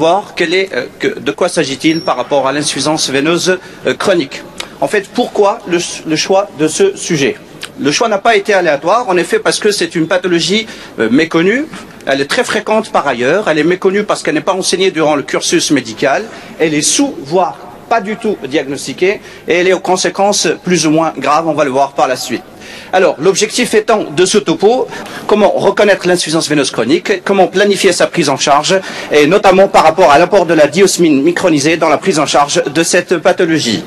savoir de quoi s'agit-il par rapport à l'insuffisance veineuse chronique. En fait, pourquoi le choix de ce sujet? Le choix n'a pas été aléatoire, en effet, parce que c'est une pathologie méconnue. Elle est très fréquente par ailleurs. Elle est méconnue parce qu'elle n'est pas enseignée durant le cursus médical. Elle est voire pas du tout diagnostiquée. Et elle est aux conséquences plus ou moins graves. On va le voir par la suite. Alors, l'objectif étant de ce topo, comment reconnaître l'insuffisance veineuse chronique, comment planifier sa prise en charge, et notamment par rapport à l'apport de la diosmine micronisée dans la prise en charge de cette pathologie.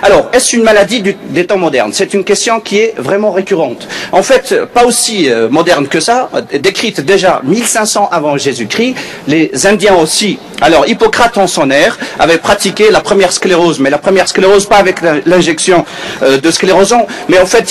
Alors, est-ce une maladie des temps modernes? C'est une question qui est vraiment récurrente. En fait, pas aussi moderne que ça, décrite déjà 1500 avant Jésus-Christ. Les Indiens aussi. Alors, Hippocrate en son ère avait pratiqué la première sclérose, mais la première sclérose pas avec l'injection de sclérosant, mais en fait,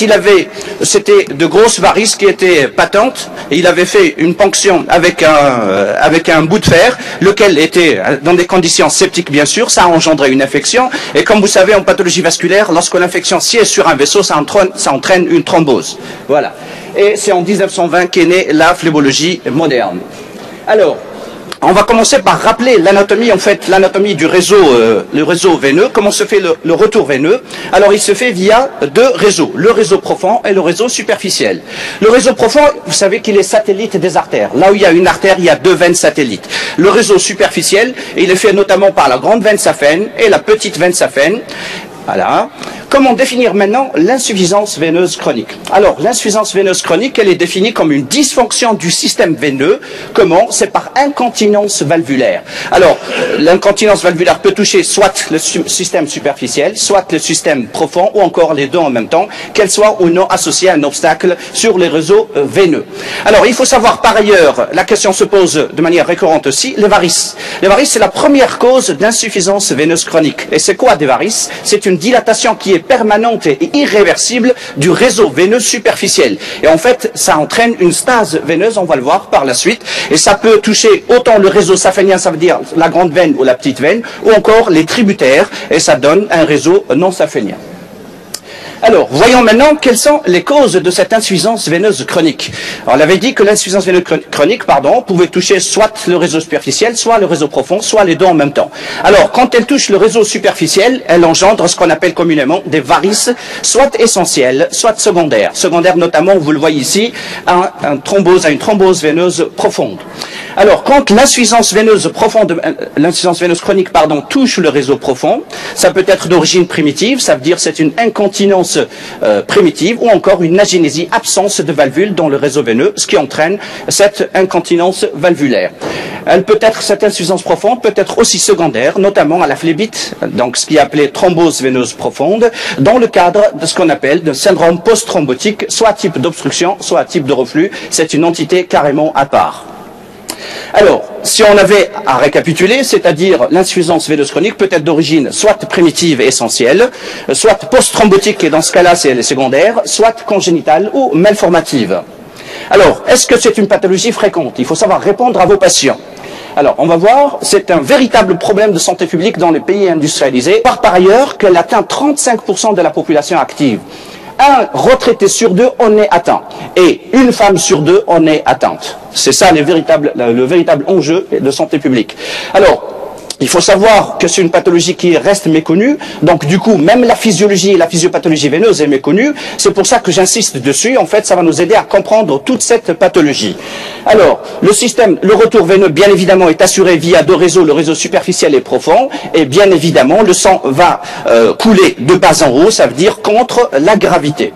c'était de grosses varices qui étaient patentes, et il avait fait une ponction avec un bout de fer, lequel était dans des conditions septiques bien sûr, ça a engendré une infection, et comme vous savez en pathologie vasculaire, lorsque l'infection siège sur un vaisseau, ça entraîne une thrombose. Voilà. Et c'est en 1920 qu'est née la phlébologie moderne. Alors, on va commencer par rappeler l'anatomie, en fait, l'anatomie du réseau, le réseau veineux. Comment se fait le retour veineux? Alors, il se fait via deux réseaux, le réseau profond et le réseau superficiel. Le réseau profond, vous savez qu'il est satellite des artères. Là où il y a une artère, il y a deux veines satellites. Le réseau superficiel, il est fait notamment par la grande veine saphène et la petite veine saphène. Voilà. Comment définir maintenant l'insuffisance veineuse chronique? Alors, l'insuffisance veineuse chronique, elle est définie comme une dysfonction du système veineux. Comment? C'est par incontinence valvulaire. Alors, l'incontinence valvulaire peut toucher soit le système superficiel, soit le système profond, ou encore les deux en même temps, qu'elle soit ou non associée à un obstacle sur les réseaux veineux. Alors, il faut savoir par ailleurs, la question se pose de manière récurrente aussi, les varices. Les varices, c'est la première cause d'insuffisance veineuse chronique. Et c'est quoi des varices? C'est une dilatation qui est permanente et irréversible du réseau veineux superficiel. Et en fait, ça entraîne une stase veineuse, on va le voir par la suite, et ça peut toucher autant le réseau saphénien, ça veut dire la grande veine ou la petite veine, ou encore les tributaires, et ça donne un réseau non saphénien. Alors, voyons maintenant quelles sont les causes de cette insuffisance veineuse chronique. Alors, on avait dit que l'insuffisance veineuse chronique, pouvait toucher soit le réseau superficiel, soit le réseau profond, soit les deux en même temps. Alors, quand elle touche le réseau superficiel, elle engendre ce qu'on appelle communément des varices, soit essentielles, soit secondaires. Secondaires notamment, vous le voyez ici, à une thrombose veineuse profonde. Alors, quand l'insuffisance veineuse chronique, touche le réseau profond, ça peut être d'origine primitive, ça veut dire c'est une incontinence primitive, ou encore une agénésie, absence de valvule dans le réseau veineux, ce qui entraîne cette incontinence valvulaire. Cette insuffisance profonde peut être aussi secondaire, notamment à la phlébite, donc ce qui est appelé thrombose veineuse profonde, dans le cadre de ce qu'on appelle de syndrome post-thrombotique, soit type d'obstruction, soit type de reflux. C'est une entité carrément à part. Alors, si on avait à récapituler, c'est-à-dire l'insuffisance veineuse chronique peut être d'origine soit primitive et essentielle, soit post-thrombotique, et dans ce cas-là c'est secondaire, soit congénitale ou malformative. Alors, est-ce que c'est une pathologie fréquente? Il faut savoir répondre à vos patients. Alors, on va voir, c'est un véritable problème de santé publique dans les pays industrialisés, par ailleurs qu'elle atteint 35% de la population active. Un retraité sur deux en est atteint, et une femme sur deux en est atteinte. C'est ça le véritable enjeu de santé publique. Alors, il faut savoir que c'est une pathologie qui reste méconnue, donc du coup, même la physiologie et la physiopathologie veineuse est méconnue. C'est pour ça que j'insiste dessus. En fait, ça va nous aider à comprendre toute cette pathologie. Alors, le retour veineux, bien évidemment, est assuré via deux réseaux, le réseau superficiel et profond, et bien évidemment, le sang va couler de bas en haut, ça veut dire contre la gravité.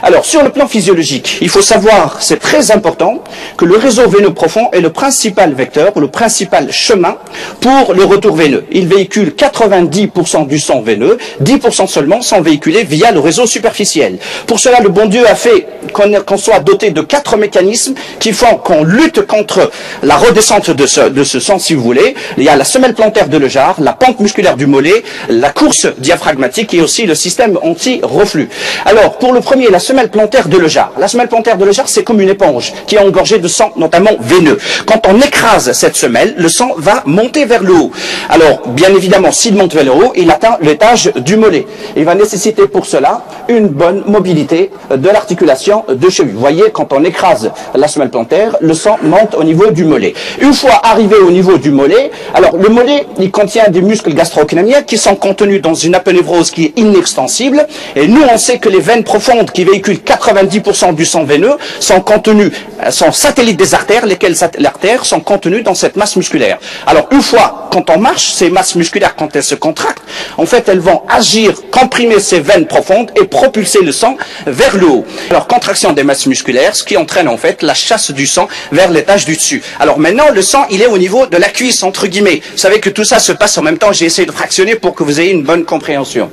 Alors, sur le plan physiologique, il faut savoir, c'est très important, que le réseau veineux profond est le principal vecteur, ou le principal chemin pour le retour veineux. Il véhicule 90% du sang veineux, 10% seulement sont véhiculés via le réseau superficiel. Pour cela, le bon Dieu a fait qu'on soit doté de 4 mécanismes qui font qu'on lutte contre la redescente de ce sang, si vous voulez. Il y a la semelle plantaire de Lejar, la pente musculaire du mollet, la course diaphragmatique et aussi le système anti-reflux. Alors, pour le premier, la semelle semelle plantaire de Lejar. La semelle plantaire de Lejar, c'est comme une éponge qui est engorgée de sang, notamment veineux. Quand on écrase cette semelle, le sang va monter vers le haut. Alors, bien évidemment, s'il monte vers le haut, il atteint l'étage du mollet. Il va nécessiter pour cela une bonne mobilité de l'articulation de cheville. Vous voyez, quand on écrase la semelle plantaire, le sang monte au niveau du mollet. Une fois arrivé au niveau du mollet, alors le mollet, il contient des muscles gastro-œnoïdiens qui sont contenus dans une aponévrose qui est inextensible. Et nous, on sait que les veines profondes qui véhiculent 90% du sang veineux sont contenues, sont satellites des artères, lesquelles artères sont contenues dans cette masse musculaire. Alors, une fois, quand on marche, ces masses musculaires, quand elles se contractent, en fait, elles vont agir, comprimer ces veines profondes et propulser le sang vers le haut. Alors, contraction des masses musculaires, ce qui entraîne en fait la chasse du sang vers l'étage du dessus. Alors maintenant, le sang, il est au niveau de la cuisse, entre guillemets. Vous savez que tout ça se passe en même temps, j'ai essayé de fractionner pour que vous ayez une bonne compréhension.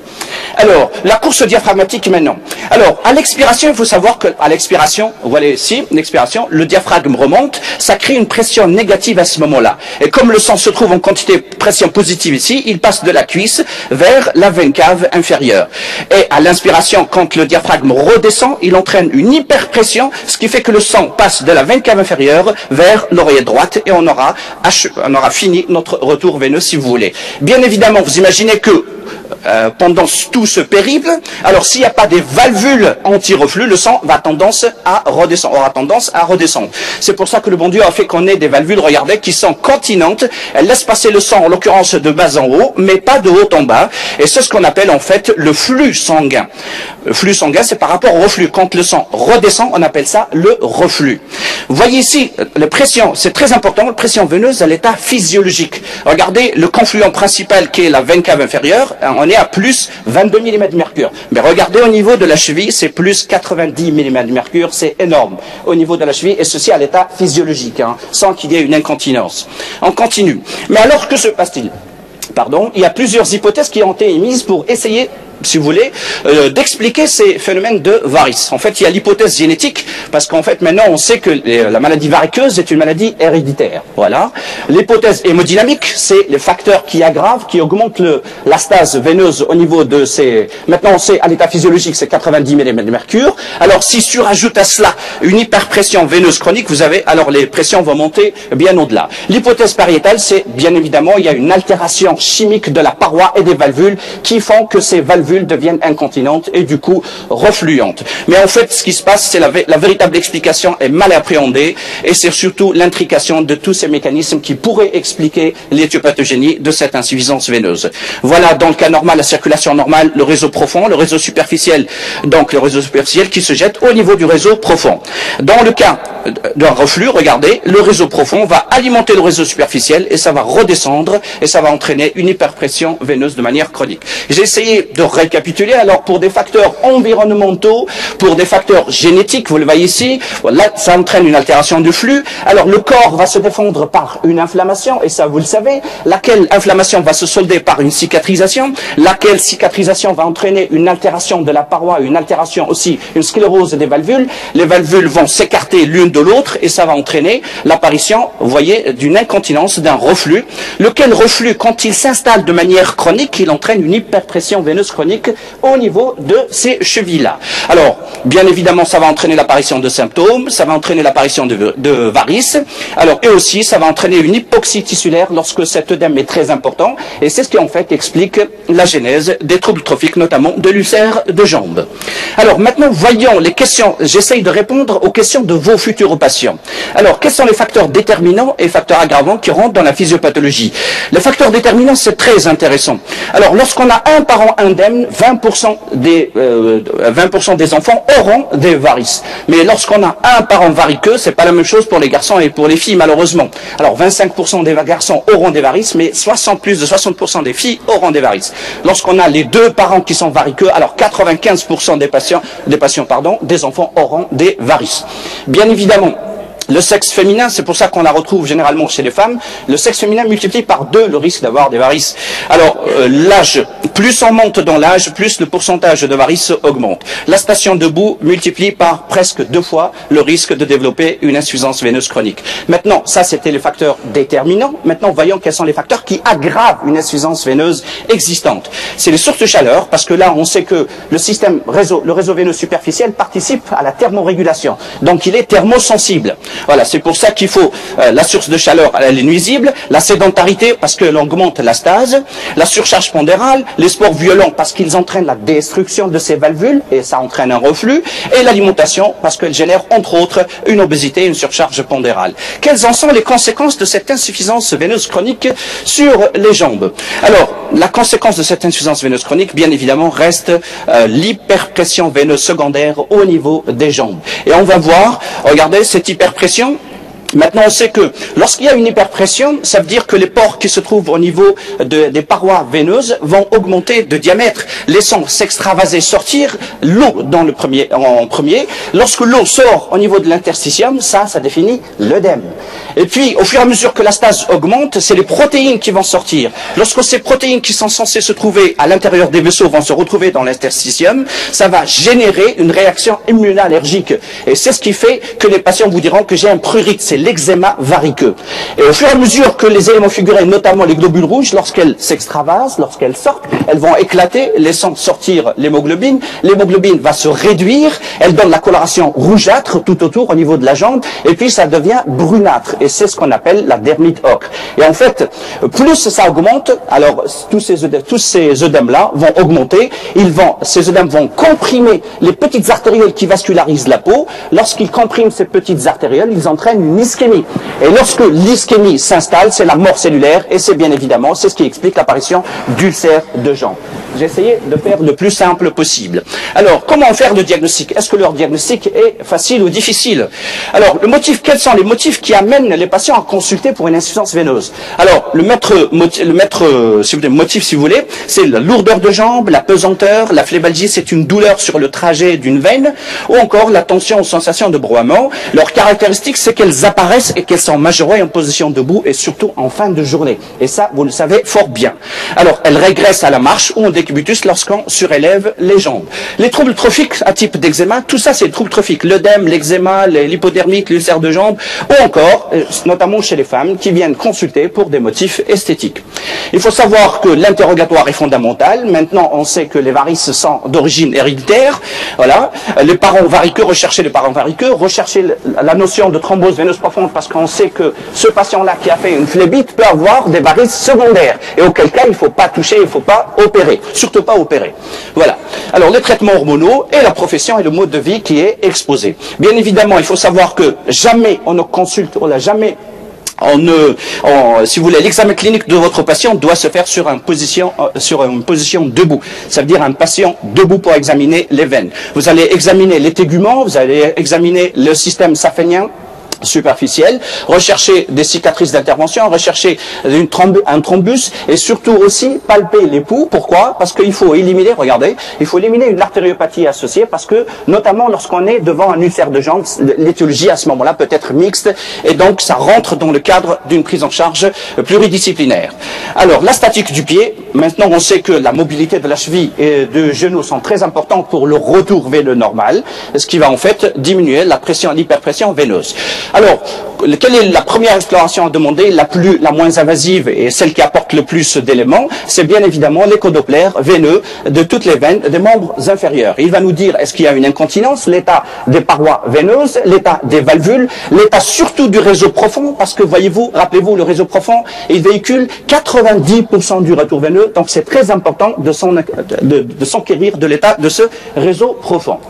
Alors, la course diaphragmatique maintenant. Alors, à l'expiration, il faut savoir qu'à l'expiration, vous voyez ici, l'expiration, le diaphragme remonte, ça crée une pression négative à ce moment-là. Et comme le sang se trouve en quantité de pression positive ici, il passe de la cuisse vers la veine cave inférieure. Et à l'inspiration, quand le diaphragme redescend, il entraîne une hyperpression, ce qui fait que le sang passe de la veine cave inférieure vers l'oreillette droite et on aura fini notre retour veineux si vous voulez. Bien évidemment, vous imaginez que pendant tout ce périple, alors s'il n'y a pas des valvules anti-reflux, le sang aura tendance à redescendre. C'est pour ça que le bon Dieu a fait qu'on ait des valvules, regardez, qui sont continentes. Elles laissent passer le sang, en l'occurrence de bas en haut, mais pas de haut en bas. Et c'est ce qu'on appelle en fait le flux sanguin. Le flux sanguin, c'est par rapport au reflux. Quand le sang redescend, on appelle ça le reflux. Vous voyez ici, la pression, c'est très important, la pression veineuse à l'état physiologique. Regardez le confluent principal qui est la veine cave inférieure, on est à plus 22 mm de mercure. Mais regardez au niveau de la cheville, c'est plus 90 mm de mercure, c'est énorme au niveau de la cheville, et ceci à l'état physiologique, sans qu'il y ait une incontinence. On continue. Mais alors, que se passe-t-il ? Il y a plusieurs hypothèses qui ont été émises pour essayer, si vous voulez, d'expliquer ces phénomènes de varices. En fait, il y a l'hypothèse génétique, parce qu'en fait, maintenant, on sait que la maladie variqueuse est une maladie héréditaire. Voilà. L'hypothèse hémodynamique, c'est les facteurs qui aggravent, qui augmentent la stase veineuse au niveau de ces... Maintenant, on sait, à l'état physiologique, c'est 90 mm de mercure. Alors, si surajoute à cela une hyperpression veineuse chronique, vous avez, alors les pressions vont monter bien au-delà. L'hypothèse pariétale, c'est, bien évidemment, il y a une altération chimique de la paroi et des valvules qui font que ces valvules deviennent incontinentes et du coup refluentes. Mais en fait, ce qui se passe, c'est la véritable explication est mal appréhendée et c'est surtout l'intrication de tous ces mécanismes qui pourraient expliquer l'éthiopathogénie de cette insuffisance veineuse. Voilà, dans le cas normal, la circulation normale, le réseau profond, le réseau superficiel, donc le réseau superficiel qui se jette au niveau du réseau profond. Dans le cas d'un reflux, regardez, le réseau profond va alimenter le réseau superficiel et ça va redescendre et ça va entraîner une hyperpression veineuse de manière chronique. J'ai essayé de récapituler, alors pour des facteurs environnementaux, pour des facteurs génétiques, vous le voyez ici, là ça entraîne une altération du flux, alors le corps va se défendre par une inflammation, et ça vous le savez, laquelle inflammation va se solder par une cicatrisation, laquelle cicatrisation va entraîner une altération de la paroi, une altération aussi, une sclérose des valvules, les valvules vont s'écarter l'une de l'autre, et ça va entraîner l'apparition, vous voyez, d'une incontinence, d'un reflux, lequel reflux, quand il s'installe de manière chronique, il entraîne une hyperpression veineuse chronique au niveau de ces chevilles-là. Alors, bien évidemment, ça va entraîner l'apparition de symptômes, ça va entraîner l'apparition de varices, alors, et aussi, ça va entraîner une hypoxie tissulaire lorsque cet œdème est très important, et c'est ce qui, en fait, explique la genèse des troubles trophiques, notamment de l'ulcère de jambe. Alors, maintenant, voyons les questions, j'essaye de répondre aux questions de vos futurs patients. Alors, quels sont les facteurs déterminants et facteurs aggravants qui rentrent dans la physiopathologie? Les facteurs déterminants, c'est très intéressant. Alors, lorsqu'on a un parent indemne, 20% des enfants auront des varices. Mais lorsqu'on a un parent variqueux, c'est pas la même chose pour les garçons et pour les filles, malheureusement. Alors, 25% des garçons auront des varices, mais plus de 60% des filles auront des varices. Lorsqu'on a les deux parents qui sont variqueux, alors 95% des enfants auront des varices. Bien évidemment, le sexe féminin, c'est pour ça qu'on la retrouve généralement chez les femmes, le sexe féminin multiplie par 2 le risque d'avoir des varices. Alors, l'âge, plus on monte dans l'âge, plus le pourcentage de varices augmente. La station debout multiplie par presque 2 fois le risque de développer une insuffisance veineuse chronique. Maintenant, ça c'était les facteurs déterminants. Maintenant, voyons quels sont les facteurs qui aggravent une insuffisance veineuse existante. C'est les sources de chaleur, parce que là, on sait que le réseau veineux superficiel participe à la thermorégulation. Donc, il est thermosensible. Voilà, c'est pour ça qu'il faut la source de chaleur, elle est nuisible, la sédentarité parce qu'elle augmente la stase, la surcharge pondérale, les sports violents parce qu'ils entraînent la destruction de ces valvules et ça entraîne un reflux, et l'alimentation parce qu'elle génère entre autres une obésité, une surcharge pondérale. Quelles en sont les conséquences de cette insuffisance veineuse chronique sur les jambes? Alors, la conséquence de cette insuffisance veineuse chronique, bien évidemment, reste l'hyperpression veineuse secondaire au niveau des jambes. Et on va voir, regardez, cette hyperpression. Maintenant, on sait que lorsqu'il y a une hyperpression, ça veut dire que les pores qui se trouvent au niveau des parois veineuses vont augmenter de diamètre, laissant s'extravaser, sortir l'eau en premier. Lorsque l'eau sort au niveau de l'interstitium, ça définit l'œdème. Et puis, au fur et à mesure que la stase augmente, c'est les protéines qui vont sortir. Lorsque ces protéines qui sont censées se trouver à l'intérieur des vaisseaux vont se retrouver dans l'interstitium, ça va générer une réaction immunoallergique. Et c'est ce qui fait que les patients vous diront que j'ai un prurite, c'est l'eczéma variqueux. Et au fur et à mesure que les éléments figurés, notamment les globules rouges, lorsqu'elles s'extravasent, lorsqu'elles sortent, elles vont éclater, laissant sortir l'hémoglobine. L'hémoglobine va se réduire, elle donne la coloration rougeâtre tout autour au niveau de la jambe, et puis ça devient brunâtre. Et c'est ce qu'on appelle la dermite ocre. Et en fait, plus ça augmente, alors tous ces œdèmes-là vont augmenter, ces œdèmes vont comprimer les petites artérioles qui vascularisent la peau. Lorsqu'ils compriment ces petites artérioles, ils entraînent une ischémie. Et lorsque l'ischémie s'installe, c'est la mort cellulaire, et c'est bien évidemment, c'est ce qui explique l'apparition d'ulcères de jambes. J'ai essayé de faire le plus simple possible. Alors, comment faire le diagnostic? Est-ce que leur diagnostic est facile ou difficile? Alors, quels sont les motifs qui amènent les patients à consulter pour une insuffisance veineuse? Alors, le maître motif, si vous voulez, c'est la lourdeur de jambes, la pesanteur, la phlébalgie, c'est une douleur sur le trajet d'une veine, ou encore la tension ou sensation de broiement. Leur caractéristique, c'est qu'elles apparaissent et qu'elles sont majorées en position debout et surtout en fin de journée. Et ça, vous le savez fort bien. Alors, elles régressent à la marche ou en décubitus lorsqu'on surélève les jambes. Les troubles trophiques à type d'eczéma, tout ça c'est les troubles trophiques. L'œdème, l'eczéma, l'hypodermite, l'ulcère de jambe, ou encore, notamment chez les femmes qui viennent consulter pour des motifs esthétiques. Il faut savoir que l'interrogatoire est fondamental. Maintenant, on sait que les varices sont d'origine héréditaire. Voilà. Les parents variqueux, rechercher les parents variqueux, rechercher la notion de thrombose veineuse profonde parce qu'on sait que ce patient-là qui a fait une phlébite peut avoir des varices secondaires. Et auquel cas, il ne faut pas toucher, il ne faut pas opérer. Surtout pas opérer. Voilà. Alors, les traitements hormonaux et la profession et le mode de vie qui est exposé. Bien évidemment, il faut savoir que jamais on ne consulte, si vous voulez, l'examen clinique de votre patient doit se faire sur une position debout. Ça veut dire un patient debout pour examiner les veines. Vous allez examiner les téguments, vous allez examiner le système saphénien superficielle, rechercher des cicatrices d'intervention, rechercher un thrombus et surtout aussi palper les poux. Pourquoi? Parce qu'il faut éliminer, regardez, il faut éliminer une artériopathie associée parce que, notamment lorsqu'on est devant un ulcère de jambe, l'étiologie à ce moment-là peut être mixte et donc ça rentre dans le cadre d'une prise en charge pluridisciplinaire. Alors, la statique du pied, maintenant on sait que la mobilité de la cheville et du genou sont très importantes pour le retour veineux normal, ce qui va en fait diminuer l'hyperpression veineuse. Alors, quelle est la première exploration à demander, la moins invasive et celle qui apporte le plus d'éléments? C'est bien évidemment l'échodoppler veineux de toutes les veines des membres inférieurs. Il va nous dire est-ce qu'il y a une incontinence, l'état des parois veineuses, l'état des valvules, l'état surtout du réseau profond, parce que voyez-vous, rappelez-vous, le réseau profond, il véhicule 90% du retour veineux, donc c'est très important de s'enquérir de l'état de ce réseau profond.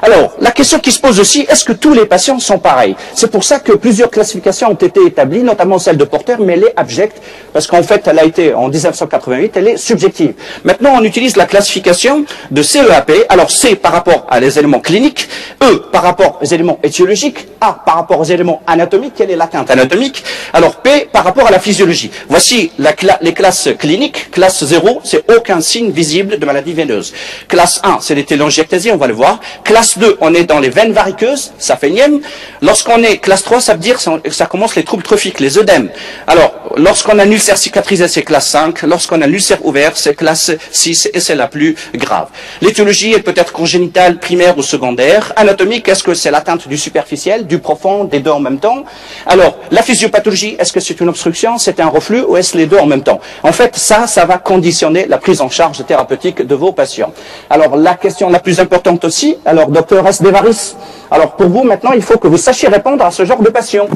Alors, la question qui se pose aussi, est-ce que tous les patients sont pareils? C'est pour ça que plusieurs classifications ont été établies, notamment celle de Porter, mais elle est abjecte, parce qu'en fait, elle a été, en 1988, elle est subjective. Maintenant, on utilise la classification de CEAP. Alors, C par rapport à les éléments cliniques, E par rapport aux éléments étiologiques, A par rapport aux éléments anatomiques, quelle est l'atteinte anatomique, alors P par rapport à la physiologie. Voici les classes cliniques. Classe 0, c'est aucun signe visible de maladie veineuse. Classe 1, c'est les télangiectasies, on va le voir. Classe Classe 2, on est dans les veines variqueuses, saphéniennes. Lorsqu'on est classe 3, ça veut dire que ça commence les troubles trophiques, les œdèmes. Alors, lorsqu'on a un ulcère cicatrisé, c'est classe 5. Lorsqu'on a un ulcère ouvert, c'est classe 6 et c'est la plus grave. L'étiologie est peut-être congénitale, primaire ou secondaire. Anatomique, est-ce que c'est l'atteinte du superficiel, du profond, des deux en même temps? Alors, la physiopathologie, est-ce que c'est une obstruction, c'est un reflux ou est-ce les deux en même temps? En fait, ça va conditionner la prise en charge thérapeutique de vos patients. Alors, la question la plus importante aussi, alors, docteur, est-ce des varices? Alors, pour vous, maintenant, il faut que vous sachiez répondre à ce genre de patient.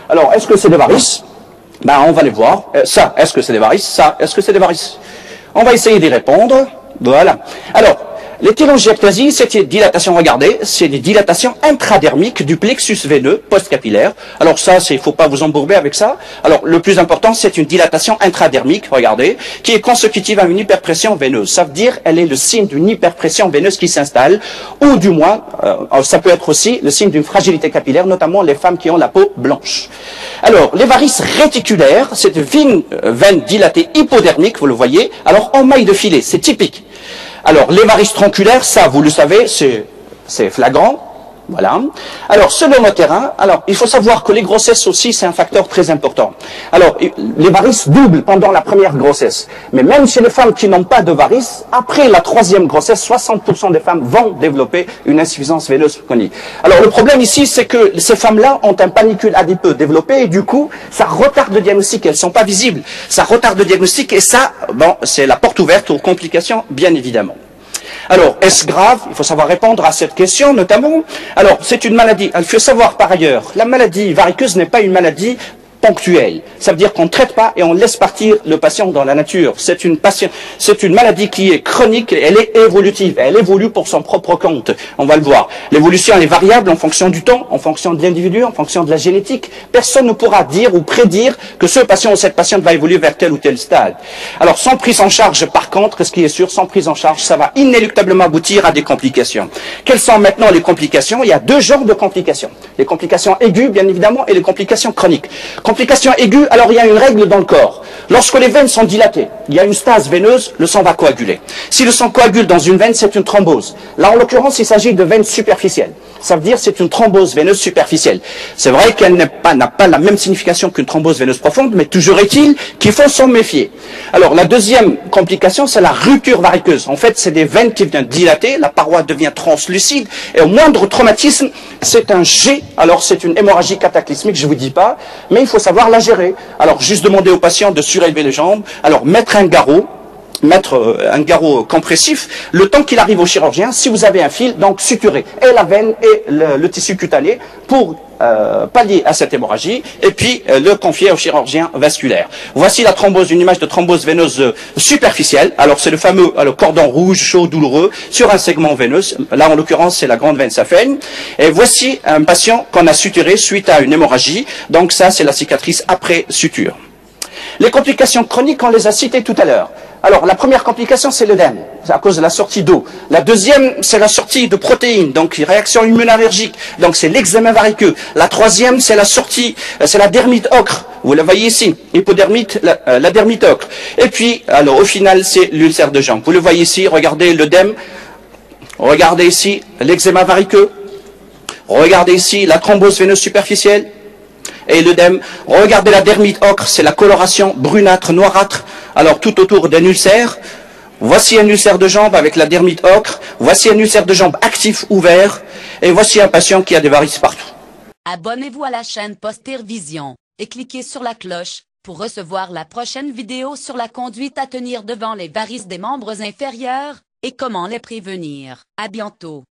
Alors, est-ce que c'est des varices? Ben, on va les voir. Ça, est-ce que c'est des varices? Ça, est-ce que c'est des varices? On va essayer d'y répondre. Voilà. Alors, les télangiectasies, c'est une dilatation, regardez, c'est des dilatations intradermiques du plexus veineux post-capillaire. Alors ça, il ne faut pas vous embourber avec ça. Alors, le plus important, c'est une dilatation intradermique, regardez, qui est consécutive à une hyperpression veineuse. Ça veut dire, elle est le signe d'une hyperpression veineuse qui s'installe, ou du moins, ça peut être aussi le signe d'une fragilité capillaire, notamment les femmes qui ont la peau blanche. Alors, les varices réticulaires, c'est une veine dilatée hypodermique, vous le voyez, alors en maille de filet, c'est typique. Alors, les varices tronculaires, ça, vous le savez, c'est flagrant. Voilà. Alors, selon le terrain, alors, il faut savoir que les grossesses aussi, c'est un facteur très important. Alors, les varices doublent pendant la première grossesse. Mais même chez les femmes qui n'ont pas de varices, après la troisième grossesse, 60% des femmes vont développer une insuffisance veineuse chronique. Alors, le problème ici, c'est que ces femmes-là ont un panicule adipeux développé et du coup, ça retarde le diagnostic. Elles ne sont pas visibles. Ça retarde le diagnostic et ça, bon, c'est la porte ouverte aux complications, bien évidemment. Alors, est-ce grave? Il faut savoir répondre à cette question, notamment. Alors, c'est une maladie. Il faut savoir par ailleurs, la maladie variceuse n'est pas une maladie ponctuelle. Ça veut dire qu'on ne traite pas et on laisse partir le patient dans la nature. C'est une maladie qui est chronique, elle est évolutive, elle évolue pour son propre compte. On va le voir. L'évolution, elle est variable en fonction du temps, en fonction de l'individu, en fonction de la génétique. Personne ne pourra dire ou prédire que ce patient ou cette patiente va évoluer vers tel ou tel stade. Alors, sans prise en charge, par contre, ce qui est sûr, sans prise en charge, ça va inéluctablement aboutir à des complications. Quelles sont maintenant les complications? Il y a deux genres de complications. Les complications aiguës, bien évidemment, et les complications chroniques. Complications aiguës, alors il y a une règle dans le corps. Lorsque les veines sont dilatées, il y a une stase veineuse, le sang va coaguler. Si le sang coagule dans une veine, c'est une thrombose. Là, en l'occurrence, il s'agit de veines superficielles. Ça veut dire que c'est une thrombose veineuse superficielle. C'est vrai qu'elle n'a pas la même signification qu'une thrombose veineuse profonde, mais toujours est-il qu'il faut s'en méfier. Alors, la deuxième complication, c'est la rupture variceuse. En fait, c'est des veines qui viennent dilater, la paroi devient translucide, et au moindre traumatisme, c'est un jet. Alors, c'est une hémorragie cataclysmique, je ne vous dis pas, mais il faut savoir la gérer. Alors, juste demander au patient de surélever les jambes, alors mettre un garrot compressif, le temps qu'il arrive au chirurgien, si vous avez un fil, donc suturer et la veine et le tissu cutané pour pallier à cette hémorragie et puis le confier au chirurgien vasculaire. Voici la thrombose, une image de thrombose veineuse superficielle. Alors c'est le fameux cordon rouge, chaud, douloureux sur un segment veineux. Là en l'occurrence c'est la grande veine saphéine. Et voici un patient qu'on a suturé suite à une hémorragie. Donc ça c'est la cicatrice après suture. Les complications chroniques, on les a citées tout à l'heure. Alors, la première complication, c'est l'œdème, à cause de la sortie d'eau. La deuxième, c'est la sortie de protéines, donc réaction immunologique, donc c'est l'eczéma variqueux. La troisième, c'est la sortie, c'est la dermite ocre. Vous la voyez ici, hypodermite, la dermite ocre. Et puis, alors, au final, c'est l'ulcère de jambe. Vous le voyez ici, regardez l'œdème, regardez ici l'eczéma variqueux, regardez ici la thrombose veineuse superficielle, et l'œdème, regardez la dermite ocre, c'est la coloration brunâtre, noirâtre, alors tout autour d'un ulcère. Voici un ulcère de jambe avec la dermite ocre, voici un ulcère de jambe actif ouvert, et voici un patient qui a des varices partout. Abonnez-vous à la chaîne Poster Vision et cliquez sur la cloche pour recevoir la prochaine vidéo sur la conduite à tenir devant les varices des membres inférieurs et comment les prévenir. À bientôt.